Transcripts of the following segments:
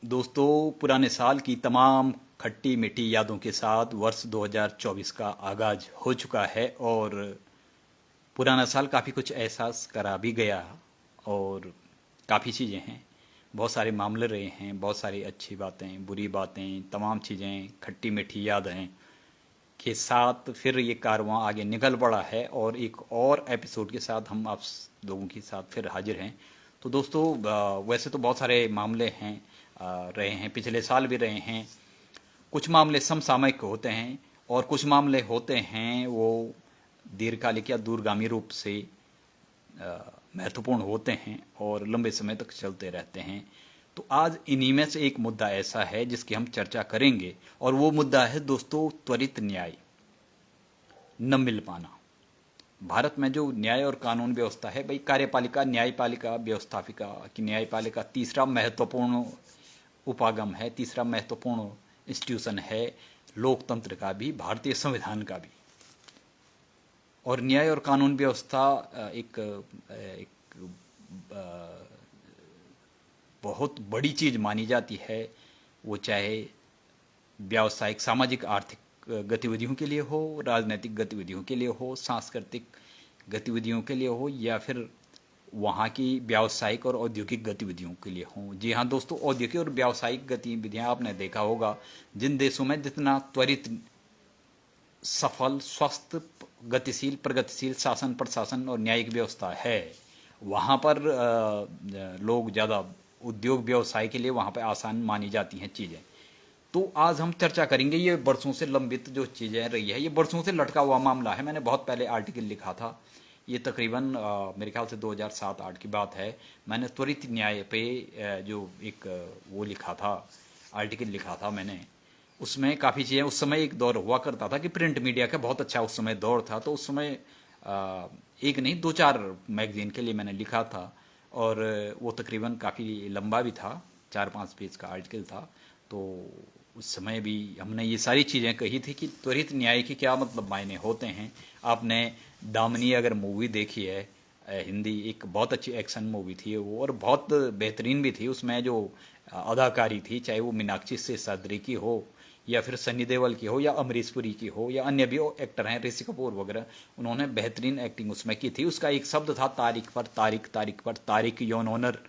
दोस्तों, पुराने साल की तमाम खट्टी मीठी यादों के साथ वर्ष 2024 का आगाज हो चुका है और पुराना साल काफ़ी कुछ एहसास करा भी गया और काफ़ी चीज़ें हैं। बहुत सारे मामले रहे हैं, बहुत सारी अच्छी बातें, बुरी बातें, तमाम चीज़ें, खट्टी मीठी यादें के साथ फिर ये कारवां आगे निकल पड़ा है और एक और एपिसोड के साथ हम आप लोगों के साथ फिर हाजिर हैं। तो दोस्तों, वैसे तो बहुत सारे मामले हैं, रहे हैं, पिछले साल भी रहे हैं। कुछ मामले समसामयिक होते हैं और कुछ मामले होते हैं वो दीर्घकालिक या दूरगामी रूप से महत्वपूर्ण होते हैं और लंबे समय तक चलते रहते हैं। तो आज इन्हीं में से एक मुद्दा ऐसा है जिसकी हम चर्चा करेंगे और वो मुद्दा है दोस्तों, त्वरित न्याय न मिल पाना। भारत में जो न्याय और कानून व्यवस्था है भाई, कार्यपालिका, न्यायपालिका, व्यवस्थापिका की न्यायपालिका तीसरा महत्वपूर्ण उपागम है, तीसरा महत्वपूर्ण इंस्टीट्यूशन है लोकतंत्र का भी, भारतीय संविधान का भी। और न्याय और कानून व्यवस्था एक बहुत बड़ी चीज मानी जाती है। वो चाहे व्यावसायिक, सामाजिक, आर्थिक गतिविधियों के लिए हो, राजनीतिक गतिविधियों के लिए हो, सांस्कृतिक गतिविधियों के लिए हो, या फिर वहाँ की व्यावसायिक और औद्योगिक गतिविधियों के लिए हों। जी हाँ दोस्तों, औद्योगिक और व्यावसायिक गतिविधियाँ आपने देखा होगा, जिन देशों में जितना त्वरित, सफल, स्वस्थ, गतिशील, प्रगतिशील शासन, प्रशासन और न्यायिक व्यवस्था है, वहाँ पर लोग ज़्यादा उद्योग व्यवसाय के लिए वहाँ पर आसान मानी जाती हैं चीज़ें। तो आज हम चर्चा करेंगे, ये बरसों से लंबित जो चीज़ें रही है, ये बरसों से लटका हुआ मामला है। मैंने बहुत पहले आर्टिकल लिखा था, ये तकरीबन मेरे ख्याल से 2007-8 की बात है। मैंने त्वरित न्याय पे जो एक वो लिखा था, आर्टिकल लिखा था मैंने। उसमें काफ़ी चीज़ें, उस समय एक दौर हुआ करता था कि प्रिंट मीडिया का बहुत अच्छा उस समय दौर था, तो उस समय एक नहीं 2-4 मैगजीन के लिए मैंने लिखा था और वो तकरीबन काफ़ी लंबा भी था, 4-5 पेज का आर्टिकल था। तो उस समय भी हमने ये सारी चीज़ें कही थी कि त्वरित न्याय के क्या मतलब मायने होते हैं। आपने दामिनी अगर मूवी देखी है, हिंदी, एक बहुत अच्छी एक्शन मूवी थी वो और बहुत बेहतरीन भी थी। उसमें जो अदाकारी थी, चाहे वो मीनाक्षी शेषाद्री की हो या फिर सनी देओल की हो या अमरीश पुरी की हो या अन्य भी एक्टर हैं, ऋषि कपूर वगैरह, उन्होंने बेहतरीन एक्टिंग उसमें की थी। उसका एक शब्द था तारीख पर तारीख, तारीख पर तारीख, योन ऑनर,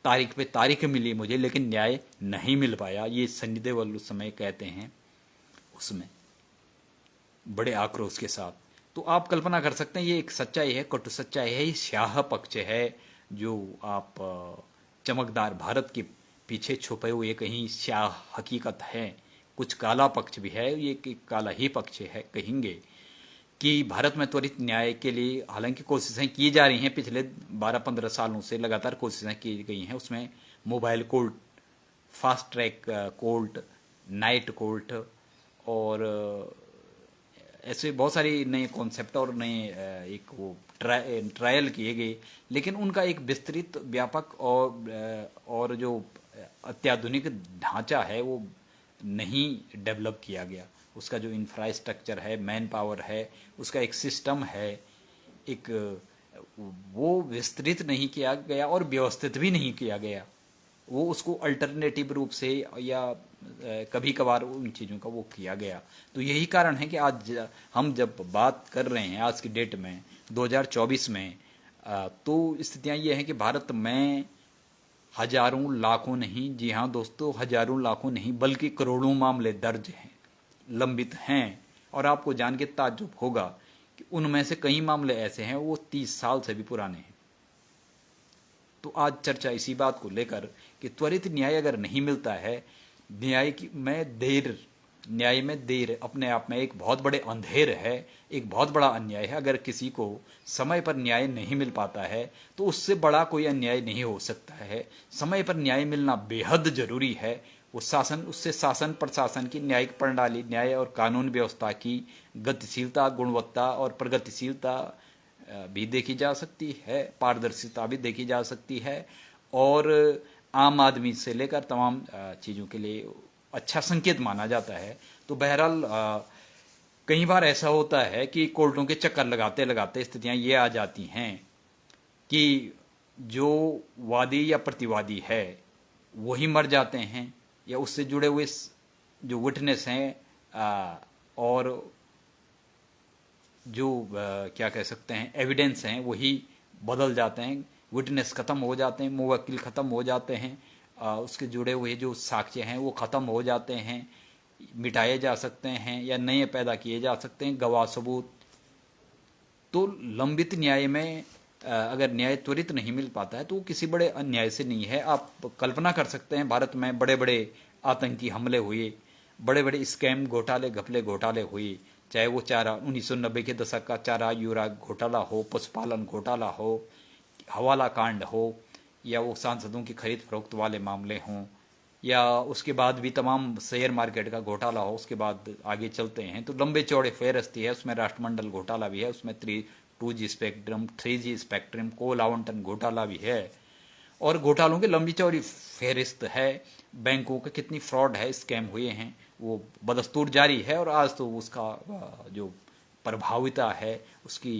तारीख पे तारीख मिली मुझे लेकिन न्याय नहीं मिल पाया। ये सनी देओल उस समय कहते हैं उसमें, बड़े आक्रोश के साथ। तो आप कल्पना कर सकते हैं, ये एक सच्चाई है, कटु सच्चाई है, ये स्याह पक्ष है जो आप चमकदार भारत के पीछे छुपे हुए कहीं स्याह हकीकत है। कुछ काला पक्ष भी है, ये काला ही पक्ष है कहेंगे कि भारत में त्वरित न्याय के लिए हालांकि कोशिशें की जा रही हैं, पिछले 12-15 सालों से लगातार कोशिशें की गई हैं। उसमें mobile court, fast track court, night court और ऐसे बहुत सारी नए कॉन्सेप्ट और नए एक वो ट्रायल किए गए, लेकिन उनका एक विस्तृत, व्यापक और जो अत्याधुनिक ढांचा है वो नहीं डेवलप किया गया। उसका जो इंफ्रास्ट्रक्चर है, मैन पावर है, उसका एक सिस्टम है, एक वो विस्तृत नहीं किया गया और व्यवस्थित भी नहीं किया गया। वो उसको अल्टरनेटिव रूप से या कभी कभार उन चीज़ों का वो किया गया। तो यही कारण है कि आज हम जब बात कर रहे हैं आज की डेट में 2024 में, तो स्थितियाँ ये हैं कि भारत में हजारों लाखों नहीं, जी हाँ दोस्तों, हजारों लाखों नहीं बल्कि करोड़ों मामले दर्ज हैं, लंबित हैं। और आपको जान के ताज्जुब होगा कि उनमें से कई मामले ऐसे हैं वो 30 साल से भी पुराने हैं। तो आज चर्चा इसी बात को लेकर कि त्वरित न्याय अगर नहीं मिलता है, न्याय में देर अपने आप में एक बहुत बड़े अंधेर है, एक बहुत बड़ा अन्याय है। अगर किसी को समय पर न्याय नहीं मिल पाता है तो उससे बड़ा कोई अन्याय नहीं हो सकता है। समय पर न्याय मिलना बेहद जरूरी है। उससे शासन प्रशासन की न्यायिक प्रणाली, न्याय और कानून व्यवस्था की गतिशीलता, गुणवत्ता और प्रगतिशीलता भी देखी जा सकती है, पारदर्शिता भी देखी जा सकती है और आम आदमी से लेकर तमाम चीज़ों के लिए अच्छा संकेत माना जाता है। तो बहरहाल कई बार ऐसा होता है कि कोर्टों के चक्कर लगाते लगाते स्थितियां ये आ जाती हैं कि जो वादी या प्रतिवादी है वही मर जाते हैं, या उससे जुड़े हुए जो विटनेस हैं और जो क्या कह सकते हैं एविडेंस हैं वही बदल जाते हैं, विटनेस ख़त्म हो जाते हैं, मुवक्किल ख़त्म हो जाते हैं, उसके जुड़े हुए जो साक्ष्य हैं वो ख़त्म हो जाते हैं, मिटाए जा सकते हैं या नए पैदा किए जा सकते हैं, गवाह सबूत। तो लंबित न्याय में अगर न्याय त्वरित नहीं मिल पाता है तो वो किसी बड़े अन्याय से नहीं है। आप कल्पना कर सकते हैं भारत में बड़े बड़े आतंकी हमले हुए, बड़े बड़े स्कैम घोटाले घपले घोटाले हुए, चाहे वो चारा 1990 के दशक का चारा यूरा घोटाला हो, पशुपालन घोटाला हो, हवाला कांड हो, या वो सांसदों की खरीद फरोख्त वाले मामले हों, या उसके बाद भी तमाम शेयर मार्केट का घोटाला हो। उसके बाद आगे चलते हैं तो लंबे चौड़े फेहरिस्त है, उसमें राष्ट्रमंडल घोटाला भी है, उसमें 2G स्पेक्ट्रम 3G स्पेक्ट्रम कोल आवंटन घोटाला भी है, और घोटालों की लंबी चौड़ी फेहरिस्त है। बैंकों के कितनी फ्रॉड है, स्कैम हुए हैं, वो बदस्तूर जारी है। और आज तो उसका जो प्रभाविता है, उसकी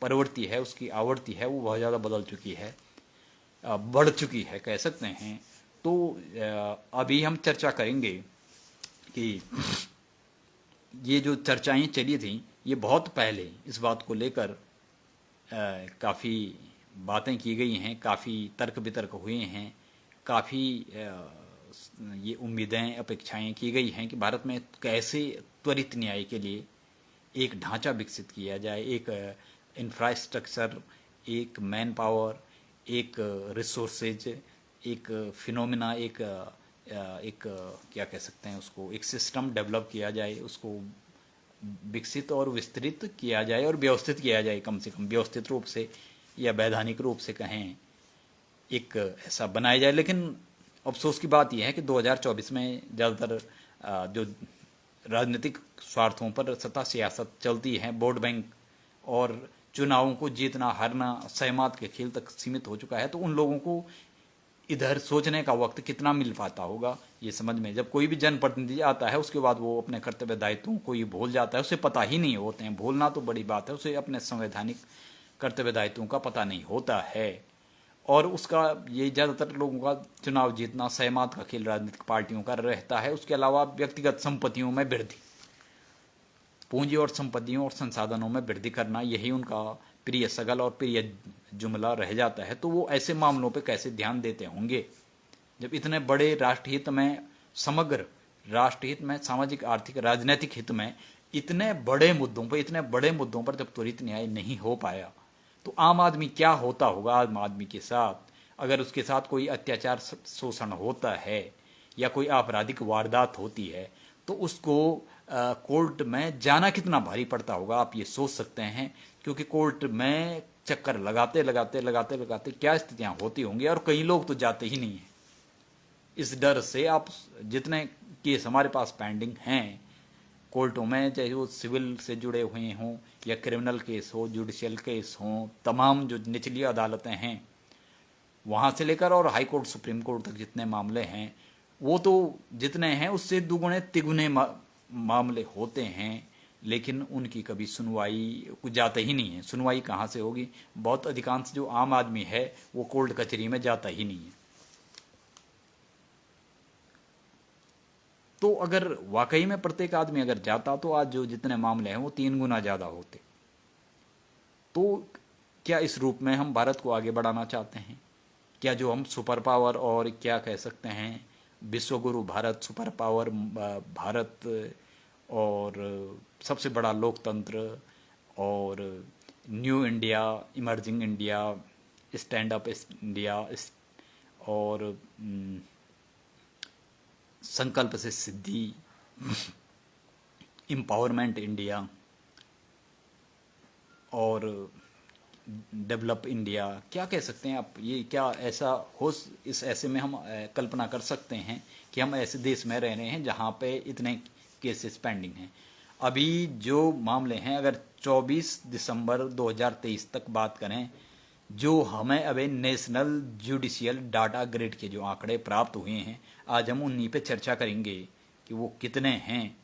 प्रवृत्ति है, उसकी आवृत्ति है, वो बहुत ज़्यादा बदल चुकी है, बढ़ चुकी है कह सकते हैं। तो अभी हम चर्चा करेंगे कि ये जो चर्चाएं चली थी ये बहुत पहले इस बात को लेकर काफ़ी बातें की गई हैं, काफ़ी तर्क वितर्क हुए हैं, काफ़ी ये उम्मीदें अपेक्षाएं की गई हैं कि भारत में कैसे त्वरित न्याय के लिए एक ढांचा विकसित किया जाए, एक इंफ्रास्ट्रक्चर, एक मैन पावर, एक रिसोर्सेज, एक फिनोमिना, एक क्या कह सकते हैं उसको, एक सिस्टम डेवलप किया जाए, उसको विकसित और विस्तृत किया जाए और व्यवस्थित किया जाए, कम से कम व्यवस्थित रूप से या वैधानिक रूप से कहें, एक ऐसा बनाया जाए। लेकिन अफसोस की बात यह है कि 2024 में ज़्यादातर जो राजनीतिक स्वार्थों पर सत्ता सियासत चलती है, वोट बैंक और चुनावों को जीतना हारना सहमत के खेल तक सीमित हो चुका है। तो उन लोगों को इधर सोचने का वक्त कितना मिल पाता होगा ये समझ में, जब कोई भी जनप्रतिनिधि आता है उसके बाद वो अपने कर्तव्य दायित्वों को ये भूल जाता है, उसे पता ही नहीं होते हैं। भूलना तो बड़ी बात है, उसे अपने संवैधानिक कर्तव्य दायित्वों का पता नहीं होता है। और उसका ये ज़्यादातर लोगों का चुनाव जीतना सहमत का खेल राजनीतिक पार्टियों का रहता है। उसके अलावा व्यक्तिगत संपत्तियों में वृद्धि, पूंजी और संपत्तियों और संसाधनों में वृद्धि करना, यही उनका प्रिय सगल और प्रिय जुमला रह जाता है। तो वो ऐसे मामलों पे कैसे ध्यान देते होंगे जब इतने बड़े राष्ट्रहित में, समग्र राष्ट्रहित में, सामाजिक आर्थिक राजनीतिक हित में इतने बड़े मुद्दों पर जब त्वरित न्याय नहीं हो पाया तो आम आदमी क्या होता होगा। आम आदमी के साथ अगर उसके साथ कोई अत्याचार शोषण होता है या कोई आपराधिक वारदात होती है तो उसको कोर्ट में जाना कितना भारी पड़ता होगा, आप ये सोच सकते हैं। क्योंकि कोर्ट में चक्कर लगाते लगाते लगाते लगाते क्या स्थितियां होती होंगी, और कई लोग तो जाते ही नहीं हैं इस डर से। आप जितने केस हमारे पास पेंडिंग हैं कोर्टों में, चाहे वो सिविल से जुड़े हुए हों या क्रिमिनल केस हो, जुडिशियल केस हों, तमाम जो निचली अदालतें हैं वहाँ से लेकर और हाई कोर्ट सुप्रीम कोर्ट तक जितने मामले हैं, वो तो जितने हैं उससे दुगुने तिगुने मामले होते हैं। लेकिन उनकी कभी सुनवाई कुछ जाता ही नहीं है। सुनवाई कहाँ से होगी, बहुत अधिकांश जो आम आदमी है वो कोर्ट कचहरी में जाता ही नहीं है। तो अगर वाकई में प्रत्येक आदमी अगर जाता तो आज जो जितने मामले हैं वो 3 गुना ज़्यादा होते। तो क्या इस रूप में हम भारत को आगे बढ़ाना चाहते हैं? क्या जो हम सुपर पावर और क्या कह सकते हैं विश्वगुरु भारत, सुपर पावर भारत और सबसे बड़ा लोकतंत्र और new India, emerging India, stand up India और संकल्प से सिद्धि, एम्पावरमेंट इंडिया और डेवलप इंडिया, क्या कह सकते हैं आप? ये क्या ऐसा हो, इस ऐसे में हम कल्पना कर सकते हैं कि हम ऐसे देश में रह रहे हैं जहाँ पे इतने केसेस पेंडिंग हैं। अभी जो मामले हैं, अगर 24 दिसंबर 2023 तक बात करें, जो हमें अभी नेशनल जुडिशियल डाटा ग्रिड के जो आंकड़े प्राप्त हुए हैं, आज हम उन्हीं पे चर्चा करेंगे कि वो कितने हैं।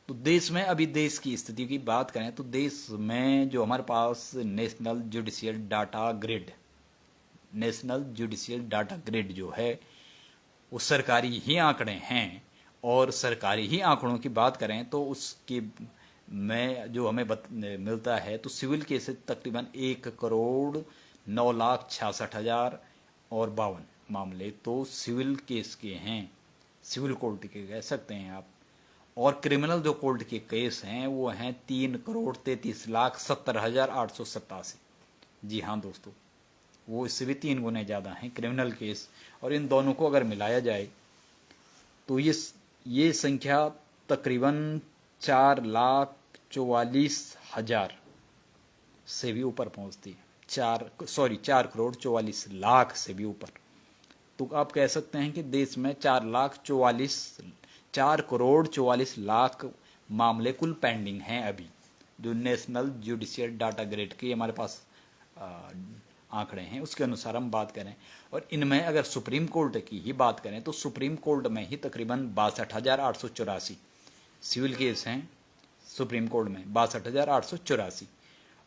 तो देश में अभी देश की स्थिति की बात करें तो देश में जो हमारे पास नेशनल जुडिशियल डाटा ग्रिड जो है वो सरकारी ही आंकड़े हैं, और सरकारी ही आंकड़ों की बात करें तो उसके में जो हमें मिलता है, तो सिविल केसेस तकरीबन 1,09,66,000 और 52 मामले तो सिविल केस के हैं, सिविल कोर्ट के कह सकते हैं आप। और क्रिमिनल जो कोर्ट के केस हैं वो हैं 3,33,70,887। जी हाँ दोस्तों, वो इससे भी 3 गुने ज़्यादा हैं क्रिमिनल केस। और इन दोनों को अगर मिलाया जाए तो ये संख्या तकरीबन 4,44,000 से भी ऊपर पहुंचती है। 4,44,00,000 से भी ऊपर। तो आप कह सकते हैं कि देश में 4,44,00,000 मामले कुल पेंडिंग हैं अभी, जो नेशनल जुडिशियल डाटा ग्रेड के हमारे पास आंकड़े हैं उसके अनुसार हम बात करें। और इनमें अगर सुप्रीम कोर्ट की ही बात करें तो सुप्रीम कोर्ट में ही तकरीबन 62,884 सिविल केस हैं, सुप्रीम कोर्ट में 62,884।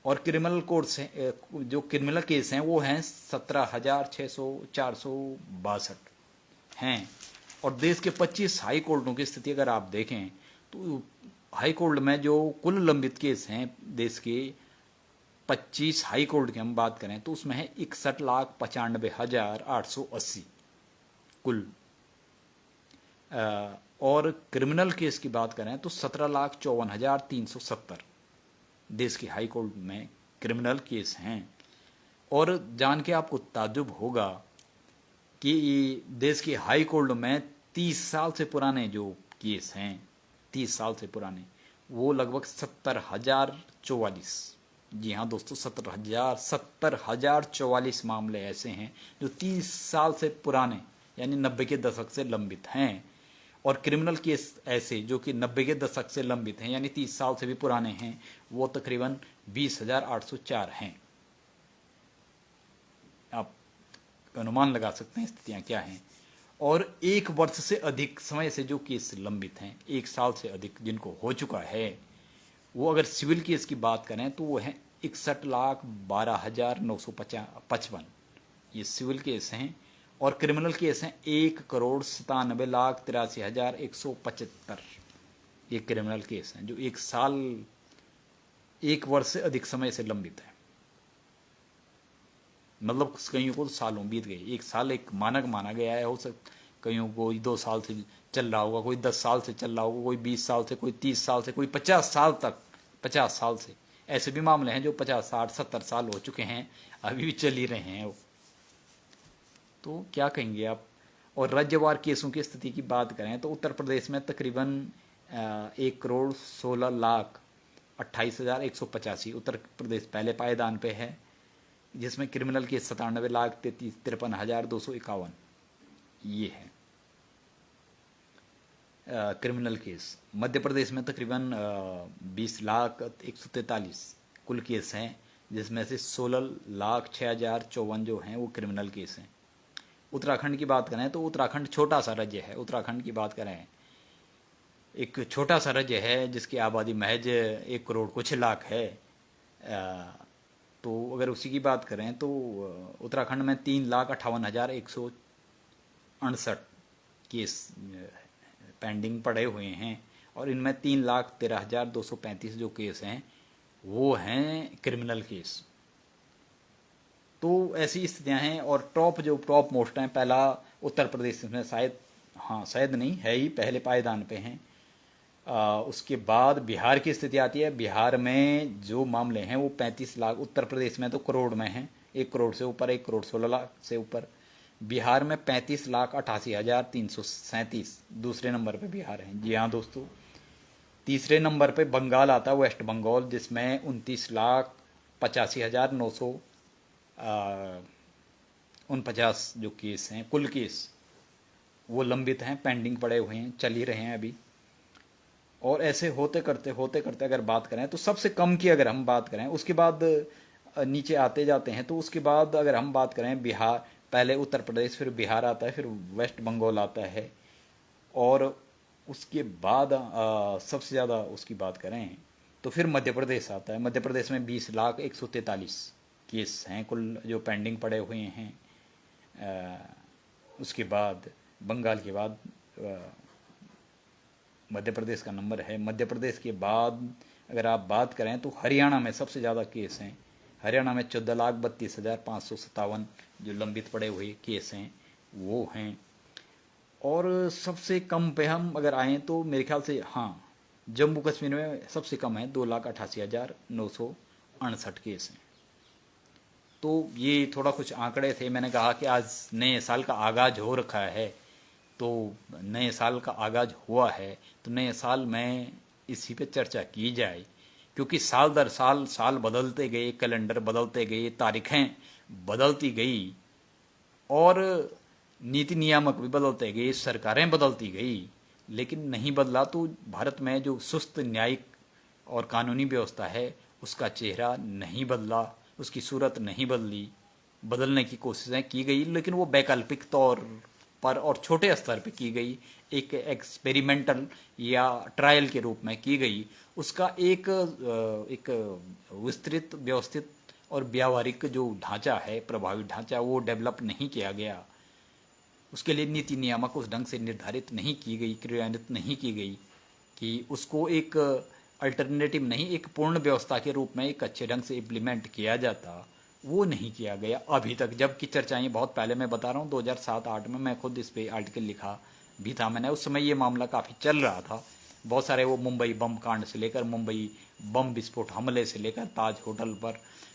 और क्रिमिनल कोर्ट से जो क्रिमिनल केस हैं वो हैं 17,462 हैं। और देश के 25 हाई कोर्टों की स्थिति अगर आप देखें तो हाई कोर्ट में जो कुल लंबित केस हैं देश के 25 हाई कोर्ट की हम बात करें तो उसमें है 61,95,880 कुल। और क्रिमिनल केस की बात करें तो 17,54,370 देश के हाई कोर्ट में क्रिमिनल केस हैं। और जान के आपको ताज्जुब होगा कि देश के हाई कोर्ट में 30 साल से पुराने जो केस हैं, 30 साल से पुराने, वो लगभग 70,044। जी हाँ दोस्तों, 70,044 मामले ऐसे हैं जो 30 साल से पुराने यानी 90 के दशक से लंबित हैं। और क्रिमिनल केस ऐसे जो कि 90 के दशक से लंबित हैं यानी 30 साल से भी पुराने हैं, वो तकरीबन 20,804 हैं। आप अनुमान लगा सकते हैं स्थितियां क्या हैं। और 1 वर्ष से अधिक समय से जो केस लंबित हैं, 1 साल से अधिक जिनको हो चुका है, वो अगर सिविल केस की बात करें तो वो है 61,12,955। ये सिविल केस हैं। और क्रिमिनल केस हैं 1,97,83,175। ये क्रिमिनल केस हैं जो 1 वर्ष से अधिक समय से लंबित है। मतलब कईयों को तो सालों बीत गए, 1 साल एक मानक माना गया है। हो सकता कईयों को 2 साल से चल रहा होगा, कोई 10 साल से चल रहा होगा, कोई 20 साल से, कोई 30 साल से, कोई 50 साल तक, 50 साल से। ऐसे भी मामले हैं जो 50, 60, 70 साल हो चुके हैं, अभी भी चल ही रहे हैं वो। तो क्या कहेंगे आप। और राज्यवार केसों की स्थिति की बात करें तो उत्तर प्रदेश में तकरीबन 1,16,28,185 उत्तर प्रदेश पहले पायदान पे है, जिसमें क्रिमिनल केस 97,53,53,251 ये है क्रिमिनल केस। मध्य प्रदेश में तकरीबन 20,01,43 कुल केस हैं, जिसमें से 16,06,054 जो हैं वो क्रिमिनल केस हैं। उत्तराखंड की बात करें तो उत्तराखंड छोटा सा राज्य है। उत्तराखंड की बात करें, एक छोटा सा राज्य है जिसकी आबादी महज 1 करोड़ कुछ लाख है। तो अगर उसी की बात करें तो उत्तराखंड में 3,58,168 केस पेंडिंग पड़े हुए हैं। और इनमें 3,13,235 जो केस हैं वो हैं क्रिमिनल केस। तो ऐसी स्थितियां हैं। और टॉप मोस्ट हैं, पहला उत्तर प्रदेश में शायद, हाँ शायद नहीं है ही, पहले पायदान पे हैं। उसके बाद बिहार की स्थिति आती है। बिहार में जो मामले हैं वो 35 लाख, उत्तर प्रदेश में तो करोड़ में हैं, 1 करोड़ से ऊपर, 1,16,00,000 से ऊपर। बिहार में 35,88,337 दूसरे नंबर पे बिहार है। जी हाँ दोस्तों, तीसरे नंबर पे बंगाल आता है, वेस्ट बंगाल, जिसमें 29,85,949 जो केस हैं, कुल केस वो लंबित हैं, पेंडिंग पड़े हुए हैं, चल ही रहे हैं अभी। और ऐसे होते करते अगर बात करें तो सबसे कम की अगर हम बात करें, उसके बाद नीचे आते जाते हैं। तो उसके बाद अगर हम बात करें, बिहार, पहले उत्तर प्रदेश, फिर बिहार आता है, फिर वेस्ट बंगाल आता है। और उसके बाद सबसे ज़्यादा उसकी बात करें तो फिर मध्य प्रदेश आता है। मध्य प्रदेश में 20,01,43 केस हैं कुल जो पेंडिंग पड़े हुए हैं। उसके बाद बंगाल के बाद मध्य प्रदेश का नंबर है। मध्य प्रदेश के बाद अगर आप बात करें तो हरियाणा में सबसे ज़्यादा केस हैं। हरियाणा में 14,32,557 जो लंबित पड़े हुए केस हैं वो हैं। और सबसे कम पे हम अगर आएँ तो मेरे ख्याल से हाँ, जम्मू कश्मीर में सबसे कम है, 2,88,968 केस हैं। तो ये थोड़ा कुछ आंकड़े थे। मैंने कहा कि आज नए साल का आगाज हो रखा है, तो नए साल का आगाज हुआ है तो नए साल में इसी पे चर्चा की जाए, क्योंकि साल दर साल साल बदलते गए, कैलेंडर बदलते गए, तारीखें बदलती गई और नीति नियामक भी बदलते गए, सरकारें बदलती गई, लेकिन नहीं बदला तो भारत में जो सुस्त न्यायिक और कानूनी व्यवस्था है उसका चेहरा नहीं बदला, उसकी सूरत नहीं बदली। बदलने की कोशिशें की गई लेकिन वो वैकल्पिक तौर पर और छोटे स्तर पर की गई, एक एक्सपेरिमेंटल या ट्रायल के रूप में की गई। उसका एक विस्तृत, व्यवस्थित और व्यावहारिक जो ढांचा है, प्रभावी ढांचा, वो डेवलप नहीं किया गया। उसके लिए नीति नियामक उस ढंग से निर्धारित नहीं की गई, क्रियान्वित नहीं की गई कि उसको एक अल्टरनेटिव नहीं, एक पूर्ण व्यवस्था के रूप में एक अच्छे ढंग से इम्प्लीमेंट किया जाता, वो नहीं किया गया अभी तक। जबकि चर्चाएं बहुत पहले, मैं बता रहा हूँ 2007-8 में मैं खुद इस पे आर्टिकल लिखा भी था मैंने। उस समय ये मामला काफ़ी चल रहा था। बहुत सारे वो मुंबई बम कांड से लेकर, मुंबई बम विस्फोट हमले से लेकर, ताज होटल पर,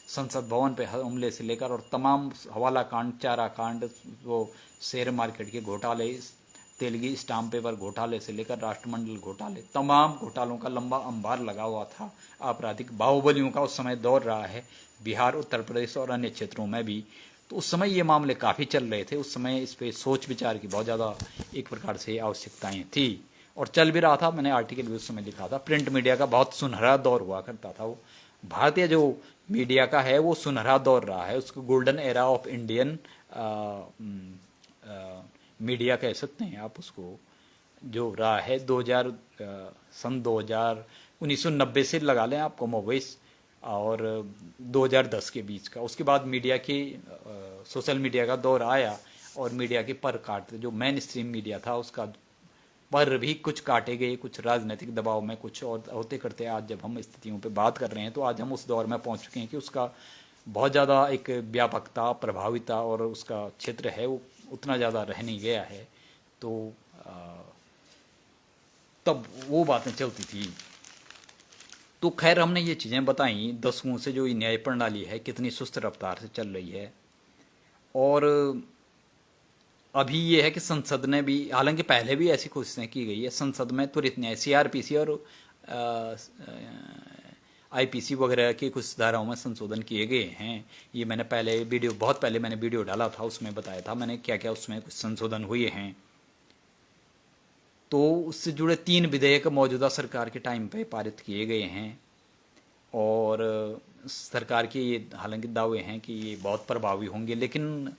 संसद भवन पे हमले से लेकर और तमाम हवाला कांड, चारा कांड, वो शेयर मार्केट के घोटाले, तेलगी स्टाम्प पेपर घोटाले से लेकर राष्ट्रमंडल घोटाले, तमाम घोटालों का लंबा अंबार लगा हुआ था। आपराधिक बाहुबलियों का उस समय दौर रहा है बिहार, उत्तर प्रदेश और अन्य क्षेत्रों में भी। तो उस समय ये मामले काफ़ी चल रहे थे। उस समय इस पर सोच विचार की बहुत ज़्यादा एक प्रकार से आवश्यकताएं थी और चल भी रहा था। मैंने आर्टिकल भी उस समय लिखा था। प्रिंट मीडिया का बहुत सुनहरा दौर हुआ करता था। वो भारतीय जो मीडिया का है वो सुनहरा दौर रहा है। उसको golden era of Indian media कह सकते हैं आप उसको, जो रहा है 2000 सन 2000 1990 से लगा लें आप कमोबेश, और 2010 के बीच का। उसके बाद मीडिया की सोशल मीडिया का दौर आया और मीडिया के पर काटते, जो मेन स्ट्रीम मीडिया था उसका पर भी कुछ काटे गए, कुछ राजनीतिक दबाव में, कुछ और होते करते आज जब हम स्थितियों पे बात कर रहे हैं तो आज हम उस दौर में पहुंच चुके हैं कि उसका बहुत ज़्यादा एक व्यापकता, प्रभाविता और उसका क्षेत्र है वो उतना ज़्यादा रह नहीं गया है। तो तब वो बातें चलती थी। तो खैर हमने ये चीज़ें बताई, दशकों से जो ये न्याय प्रणाली है कितनी सुस्त रफ्तार से चल रही है। और अभी ये है कि संसद ने भी, हालांकि पहले भी ऐसी कोशिशें की गई है, संसद में त्वरित न्याय, सीआरपीसी और आईपीसी वगैरह की कुछ धाराओं में संशोधन किए गए हैं। ये मैंने पहले वीडियो, बहुत पहले मैंने वीडियो डाला था, उसमें बताया था मैंने क्या क्या उसमें कुछ संशोधन हुए हैं। तो उससे जुड़े 3 विधेयक मौजूदा सरकार के टाइम पे पारित किए गए हैं और सरकार के ये हालांकि दावे हैं कि ये बहुत प्रभावी होंगे, लेकिन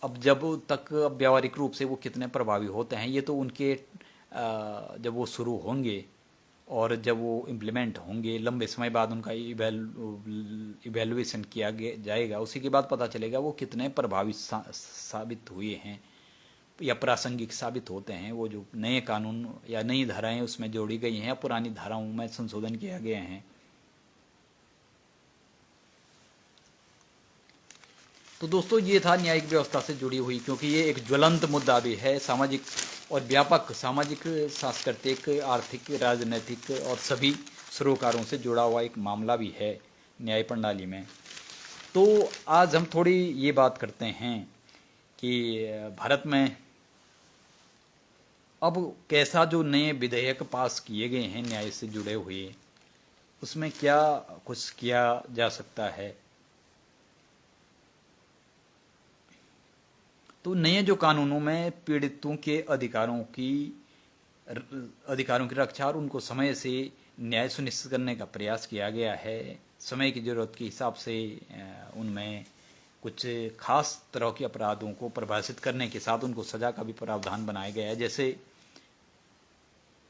अब जब तक अब व्यावहारिक रूप से वो कितने प्रभावी होते हैं ये तो उनके जब वो शुरू होंगे और जब वो इम्प्लीमेंट होंगे, लंबे समय बाद उनका इवेलुएशन किया जाएगा, उसी के बाद पता चलेगा वो कितने प्रभावी साबित हुए हैं या प्रासंगिक साबित होते हैं। वो जो नए कानून या नई धाराएं उसमें जोड़ी गई हैं या पुरानी धाराओं में संशोधन किया गया है। तो दोस्तों ये था न्यायिक व्यवस्था से जुड़ी हुई, क्योंकि ये एक ज्वलंत मुद्दा भी है, सामाजिक और व्यापक, सामाजिक, सांस्कृतिक, आर्थिक, राजनीतिक और सभी सरोकारों से जुड़ा हुआ एक मामला भी है न्याय प्रणाली में। तो आज हम थोड़ी ये बात करते हैं कि भारत में अब कैसा जो नए विधेयक पास किए गए हैं न्याय से जुड़े हुए, उसमें क्या कुछ किया जा सकता है। तो नए जो कानूनों में पीड़ितों के अधिकारों की रक्षा और उनको समय से न्याय सुनिश्चित करने का प्रयास किया गया है। समय की ज़रूरत के हिसाब से उनमें कुछ खास तरह के अपराधों को परिभाषित करने के साथ उनको सज़ा का भी प्रावधान बनाया गया है। जैसे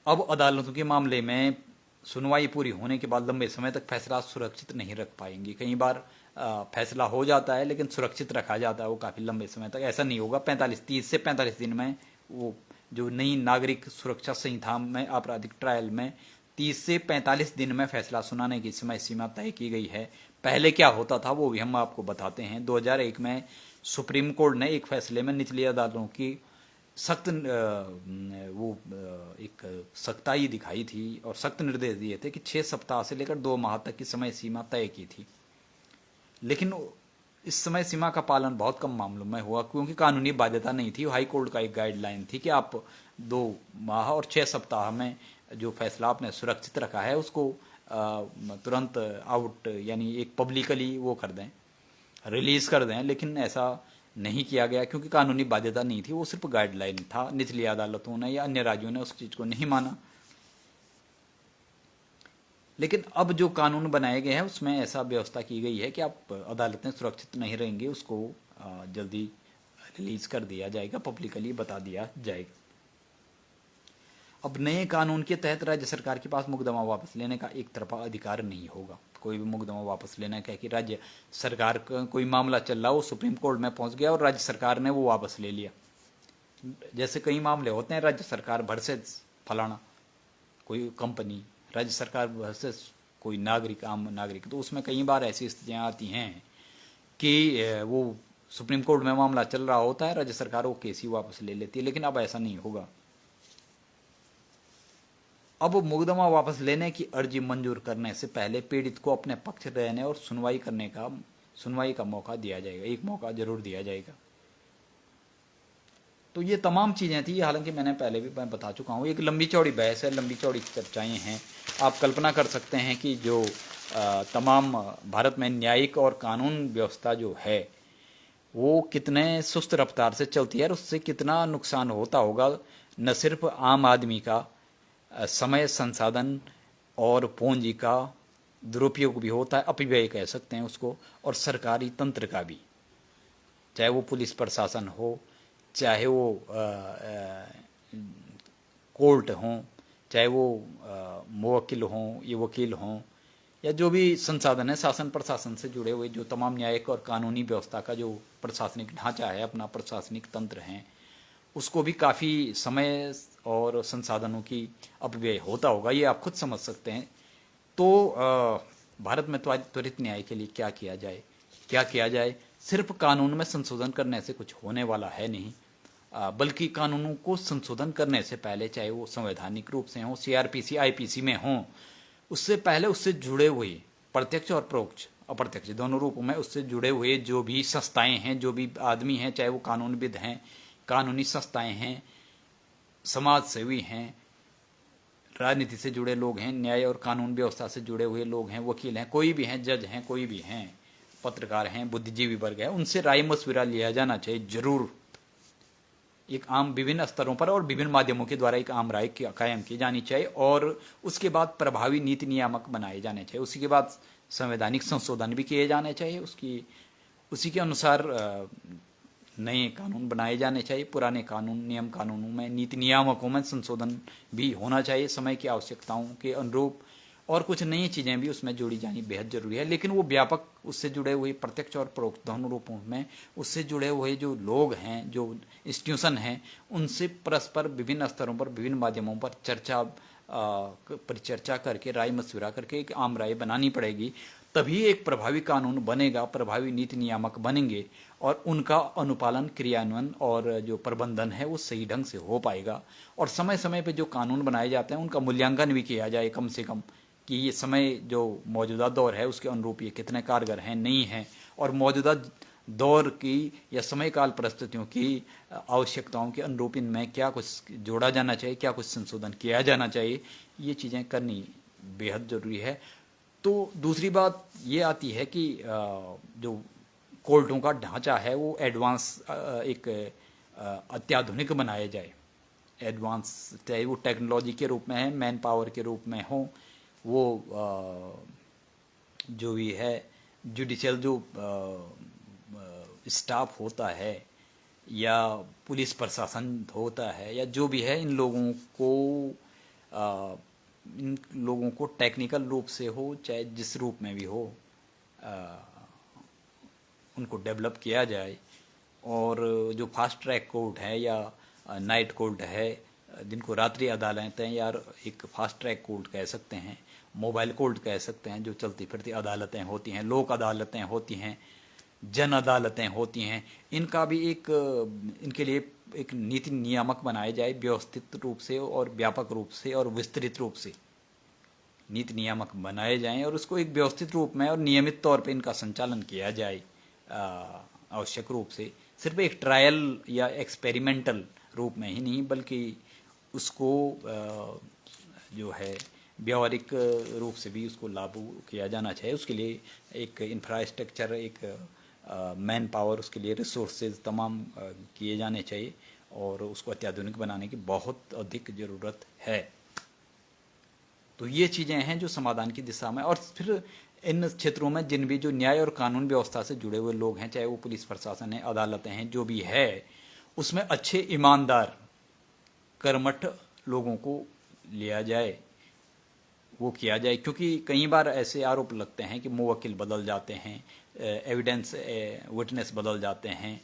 अब अदालतों के मामले में सुनवाई पूरी होने के बाद लंबे समय तक फैसला सुरक्षित नहीं रख पाएंगे। कई बार फैसला हो जाता है लेकिन सुरक्षित रखा जाता है वो काफ़ी लंबे समय तक। ऐसा नहीं होगा 30 से 45 दिन में वो जो नई नागरिक सुरक्षा संहिता में आपराधिक ट्रायल में 30 से 45 दिन में फैसला सुनाने की समय सीमा तय की गई है। पहले क्या होता था वो भी हम आपको बताते हैं। 2001 में सुप्रीम कोर्ट ने एक फैसले में निचली अदालतों की सख्त एक सख्ताई दिखाई थी और सख्त निर्देश दिए थे कि 6 सप्ताह से लेकर 2 माह तक की समय सीमा तय की थी। लेकिन इस समय सीमा का पालन बहुत कम मामलों में हुआ, क्योंकि कानूनी बाध्यता नहीं थी। हाई कोर्ट का एक गाइडलाइन थी कि आप 2 माह और 6 सप्ताह में जो फैसला आपने सुरक्षित रखा है उसको तुरंत आउट यानी एक पब्लिकली वो कर दें, रिलीज कर दें। लेकिन ऐसा नहीं किया गया क्योंकि कानूनी बाध्यता नहीं थी, वो सिर्फ गाइडलाइन था। निचली अदालतों ने या अन्य राज्यों ने उस चीज़ को नहीं माना। लेकिन अब जो कानून बनाए गए हैं उसमें ऐसा व्यवस्था की गई है कि आप अदालतें सुरक्षित नहीं रहेंगी, उसको जल्दी रिलीज कर दिया जाएगा, पब्लिकली बता दिया जाएगा। अब नए कानून के तहत राज्य सरकार के पास मुकदमा वापस लेने का एक तरफा अधिकार नहीं होगा। कोई भी मुकदमा वापस लेना है कि राज्य सरकार का कोई मामला चल रहा, वो सुप्रीम कोर्ट में पहुंच गया और राज्य सरकार ने वो वापस ले लिया। जैसे कई मामले होते हैं, राज्य सरकार वर्सेस फलाना कोई कंपनी, राज्य सरकार वर्सेस कोई नागरिक, आम नागरिक, तो उसमें कई बार ऐसी स्थितियां आती हैं कि वो सुप्रीम कोर्ट में मामला चल रहा होता है, राज्य सरकार वो केस ही वापस ले लेती है। लेकिन अब ऐसा नहीं होगा। अब मुकदमा वापस लेने की अर्जी मंजूर करने से पहले पीड़ित को अपने पक्ष रहने और सुनवाई का मौका दिया जाएगा, एक मौका जरूर दिया जाएगा। तो ये तमाम चीज़ें थी, हालांकि मैंने पहले भी मैं बता चुका हूँ। एक लंबी चौड़ी बहस है, लंबी चौड़ी चर्चाएं हैं। आप कल्पना कर सकते हैं कि जो तमाम भारत में न्यायिक और कानून व्यवस्था जो है वो कितने सुस्त रफ्तार से चलती है और उससे कितना नुकसान होता होगा, न सिर्फ आम आदमी का समय, संसाधन और पूंजी का दुरुपयोग भी होता है, अपव्यय कह सकते हैं उसको, और सरकारी तंत्र का भी, चाहे वो पुलिस प्रशासन हो, चाहे वो कोर्ट हों, चाहे वो मुवक्किल हों, ये वकील हों, या जो भी संसाधन है शासन प्रशासन से जुड़े हुए, जो तमाम न्यायिक और कानूनी व्यवस्था का जो प्रशासनिक ढांचा है, अपना प्रशासनिक तंत्र है, उसको भी काफ़ी समय और संसाधनों की अपव्यय होता होगा, ये आप खुद समझ सकते हैं। तो भारत में त्वरित न्याय के लिए क्या किया जाए, क्या किया जाए? सिर्फ कानून में संशोधन करने से कुछ होने वाला है नहीं, बल्कि कानूनों को संशोधन करने से पहले, चाहे वो संवैधानिक रूप से हो, सीआरपीसी आईपीसी में हो, उससे पहले उससे जुड़े हुए प्रत्यक्ष और परोक्ष, अप्रत्यक्ष दोनों रूपों में उससे जुड़े हुए जो भी संस्थाएं हैं, जो भी आदमी हैं, चाहे वो कानूनविद हैं, कानूनी संस्थाएं हैं, समाज सेवी हैं, राजनीति से जुड़े लोग हैं, न्याय और कानून व्यवस्था से जुड़े हुए लोग हैं, वकील हैं, कोई भी हैं, जज हैं, कोई भी हैं, पत्रकार हैं, बुद्धिजीवी वर्ग है, उनसे राय मशविरा लिया जाना चाहिए जरूर। एक आम विभिन्न स्तरों पर और विभिन्न माध्यमों के द्वारा एक आम राय कायम की जानी चाहिए और उसके बाद प्रभावी नीति नियामक बनाए जाने चाहिए। उसी के बाद संवैधानिक संशोधन भी किए जाने चाहिए, उसी के अनुसार नए कानून बनाए जाने चाहिए। पुराने कानून, नियम कानूनों में, नीति नियामकों में संशोधन भी होना चाहिए समय की आवश्यकताओं के अनुरूप, और कुछ नई चीज़ें भी उसमें जोड़ी जानी बेहद जरूरी है। लेकिन वो व्यापक, उससे जुड़े हुए प्रत्यक्ष और परोक्ष दोनों रूपों में उससे जुड़े हुए जो लोग हैं, जो इंस्टीट्यूशन हैं, उनसे परस्पर विभिन्न स्तरों पर, विभिन्न माध्यमों पर परिचर्चा करके, राय मशविरा करके एक आम राय बनानी पड़ेगी। तभी एक प्रभावी कानून बनेगा, प्रभावी नीति नियामक बनेंगे और उनका अनुपालन, क्रियान्वयन और जो प्रबंधन है वो सही ढंग से हो पाएगा। और समय समय पे जो कानून बनाए जाते हैं उनका मूल्यांकन भी किया जाए कम से कम, कि ये समय जो मौजूदा दौर है उसके अनुरूप ये कितने कारगर हैं, नहीं हैं, और मौजूदा दौर की या समय काल परिस्थितियों की आवश्यकताओं के अनुरूप इनमें क्या कुछ जोड़ा जाना चाहिए, क्या कुछ संशोधन किया जाना चाहिए, ये चीज़ें करनी बेहद ज़रूरी है। तो दूसरी बात ये आती है कि जो कोर्टों का ढांचा है वो एडवांस, एक अत्याधुनिक बनाया जाए। एडवांस, चाहे वो टेक्नोलॉजी के रूप में है, मैन पावर के रूप में हो, वो जो भी है जुडिशियल जो स्टाफ होता है या पुलिस प्रशासन होता है या जो भी है, इन लोगों को टेक्निकल रूप से हो, चाहे जिस रूप में भी हो, उनको डेवलप किया जाए। और जो फास्ट ट्रैक कोर्ट है या नाइट कोर्ट है, जिनको रात्रि अदालतें या एक फास्ट ट्रैक कोर्ट कह सकते हैं, मोबाइल कोर्ट कह सकते हैं, जो चलती फिरती अदालतें होती हैं, लोक अदालतें होती हैं, जन अदालतें होती हैं, इनका भी एक इनके लिए एक नीति नियामक बनाए जाए व्यवस्थित रूप से और व्यापक रूप से और विस्तृत रूप से नीति नियामक बनाए जाएं और उसको एक व्यवस्थित रूप में और नियमित तौर पे इनका संचालन किया जाए आवश्यक रूप से। सिर्फ एक ट्रायल या एक्सपेरिमेंटल रूप में ही नहीं, बल्कि उसको जो है व्यावहारिक रूप से भी उसको लागू किया जाना चाहिए। उसके लिए एक इंफ्रास्ट्रक्चर, एक मैन पावर, उसके लिए रिसोर्सेज तमाम किए जाने चाहिए और उसको अत्याधुनिक बनाने की बहुत अधिक ज़रूरत है। तो ये चीज़ें हैं जो समाधान की दिशा में। और फिर इन क्षेत्रों में जिन भी जो न्याय और कानून व्यवस्था से जुड़े हुए लोग हैं, चाहे वो पुलिस प्रशासन है, अदालतें हैं, जो भी है, उसमें अच्छे ईमानदार कर्मठ लोगों को लिया जाए, वो किया जाए। क्योंकि कई बार ऐसे आरोप लगते हैं कि मुवक्किल बदल जाते हैं, एविडेंस विटनेस बदल जाते हैं,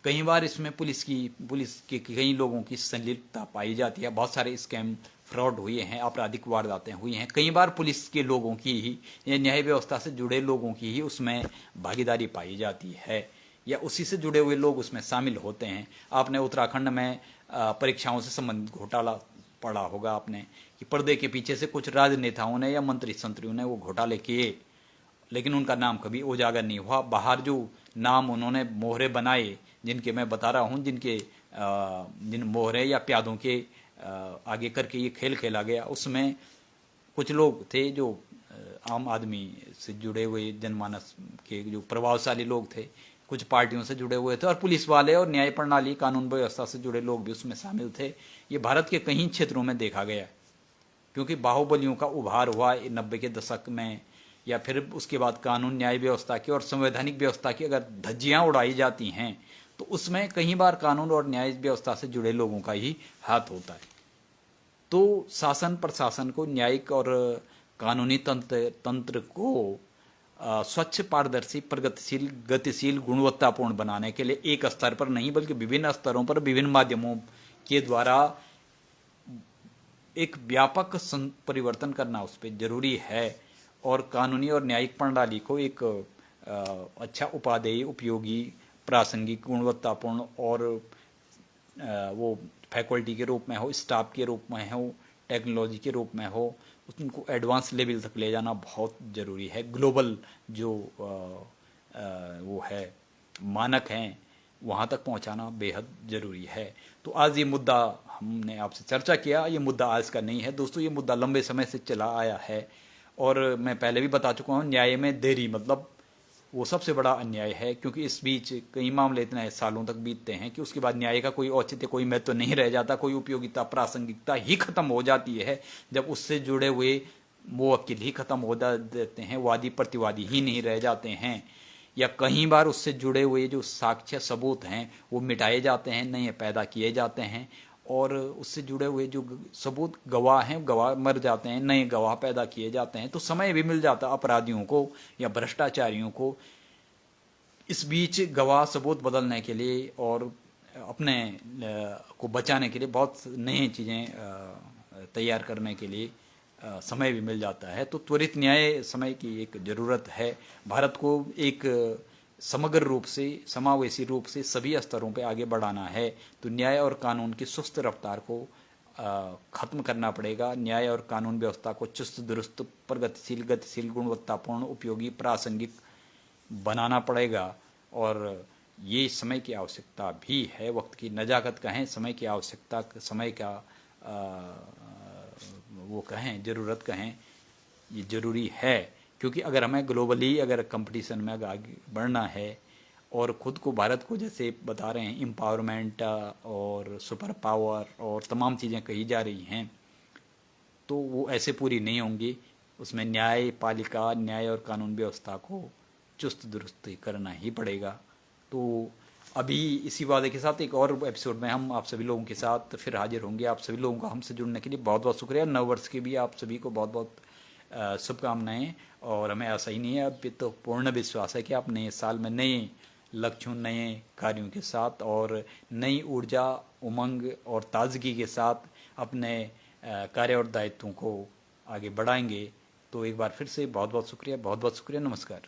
कई बार इसमें पुलिस के कई लोगों की संलिप्तता पाई जाती है, बहुत सारे स्कैम फ्रॉड हुए हैं, आपराधिक वारदातें हुई हैं, कई बार पुलिस के लोगों की ही या न्याय व्यवस्था से जुड़े लोगों की ही उसमें भागीदारी पाई जाती है या उसी से जुड़े हुए लोग उसमें शामिल होते हैं। आपने उत्तराखंड में परीक्षाओं से संबंधित घोटाला पढ़ा होगा आपने कि पर्दे के पीछे से कुछ राजनेताओं ने या मंत्री संतरियों ने वो घोटाले किए, लेकिन उनका नाम कभी उजागर नहीं हुआ। बाहर जो नाम उन्होंने मोहरे बनाए, जिनके मैं बता रहा हूँ, जिन मोहरे या प्यादों के आगे करके ये खेल खेला गया, उसमें कुछ लोग थे जो आम आदमी से जुड़े हुए जनमानस के जो प्रभावशाली लोग थे, कुछ पार्टियों से जुड़े हुए थे, और पुलिस वाले और न्याय प्रणाली कानून व्यवस्था से जुड़े लोग भी उसमें शामिल थे। ये भारत के कई क्षेत्रों में देखा गया, क्योंकि बाहुबलियों का उभार हुआ 90 के दशक में, या फिर उसके बाद कानून न्याय व्यवस्था की और संवैधानिक व्यवस्था की अगर धज्जियां उड़ाई जाती हैं तो उसमें कई बार कानून और न्याय व्यवस्था से जुड़े लोगों का ही हाथ होता है। तो शासन प्रशासन को, न्यायिक और कानूनी तंत्र को स्वच्छ, पारदर्शी, प्रगतिशील, गतिशील, गुणवत्तापूर्ण बनाने के लिए एक स्तर पर नहीं बल्कि विभिन्न स्तरों पर विभिन्न माध्यमों के द्वारा एक व्यापक परिवर्तन करना उस पर जरूरी है। और कानूनी और न्यायिक प्रणाली को एक अच्छा, उपादेय, उपयोगी, प्रासंगिक, गुणवत्तापूर्ण और वो फैकल्टी के रूप में हो, स्टाफ के रूप में हो, टेक्नोलॉजी के रूप में हो, उनको एडवांस लेवल तक ले जाना बहुत ज़रूरी है। ग्लोबल जो वो है मानक हैं, वहाँ तक पहुँचाना बेहद ज़रूरी है। तो आज ये मुद्दा हमने आपसे चर्चा किया, ये मुद्दा आज का नहीं है दोस्तों, ये मुद्दा लंबे समय से चला आया है। और मैं पहले भी बता चुका हूँ, न्याय में देरी मतलब वो सबसे बड़ा अन्याय है, क्योंकि इस बीच कई मामले इतने सालों तक बीतते हैं कि उसके बाद न्याय का कोई औचित्य, कोई महत्व तो नहीं रह जाता, कोई उपयोगिता, प्रासंगिकता ही खत्म हो जाती है जब उससे जुड़े हुए मुवक्किल ही खत्म हो जाते हैं, वादी प्रतिवादी ही नहीं रह जाते हैं, या कई बार उससे जुड़े हुए जो साक्ष्य सबूत हैं वो मिटाए जाते हैं, नए पैदा किए जाते हैं, और उससे जुड़े हुए जो सबूत, गवाह हैं, गवाह मर जाते हैं, नए गवाह पैदा किए जाते हैं। तो समय भी मिल जाता अपराधियों को या भ्रष्टाचारियों को इस बीच गवाह सबूत बदलने के लिए और अपने को बचाने के लिए, बहुत नई चीज़ें तैयार करने के लिए समय भी मिल जाता है। तो त्वरित न्याय समय की एक ज़रूरत है। भारत को एक समग्र रूप से, समावेशी रूप से सभी स्तरों पे आगे बढ़ाना है। तो न्याय और कानून की सुस्त रफ्तार को ख़त्म करना पड़ेगा। न्याय और कानून व्यवस्था को चुस्त दुरुस्त, प्रगतिशील, गतिशील, गुणवत्तापूर्ण, उपयोगी, प्रासंगिक बनाना पड़ेगा। और ये समय की आवश्यकता भी है, वक्त की नजाकत कहें, समय की आवश्यकता, समय का वो कहें, ज़रूरत कहें, ये ज़रूरी है। क्योंकि अगर हमें ग्लोबली अगर कंपटीशन में आगे बढ़ना है और ख़ुद को, भारत को जैसे बता रहे हैं एम्पावरमेंट और सुपर पावर और तमाम चीज़ें कही जा रही हैं, तो वो ऐसे पूरी नहीं होंगी। उसमें न्यायपालिका, न्याय और कानून व्यवस्था को चुस्त दुरुस्त करना ही पड़ेगा। तो अभी इसी वादे के साथ एक और एपिसोड में हम आप सभी लोगों के साथ फिर हाजिर होंगे। आप सभी लोगों का हमसे जुड़ने के लिए बहुत बहुत शुक्रिया। नव वर्ष के भी आप सभी को बहुत बहुत शुभकामनाएं। और हमें ऐसा ही नहीं है, अब तो पूर्ण विश्वास है कि आप नए साल में नए लक्ष्यों, नए कार्यों के साथ और नई ऊर्जा, उमंग और ताजगी के साथ अपने कार्य और दायित्वों को आगे बढ़ाएंगे। तो एक बार फिर से बहुत बहुत शुक्रिया, बहुत बहुत शुक्रिया, नमस्कार।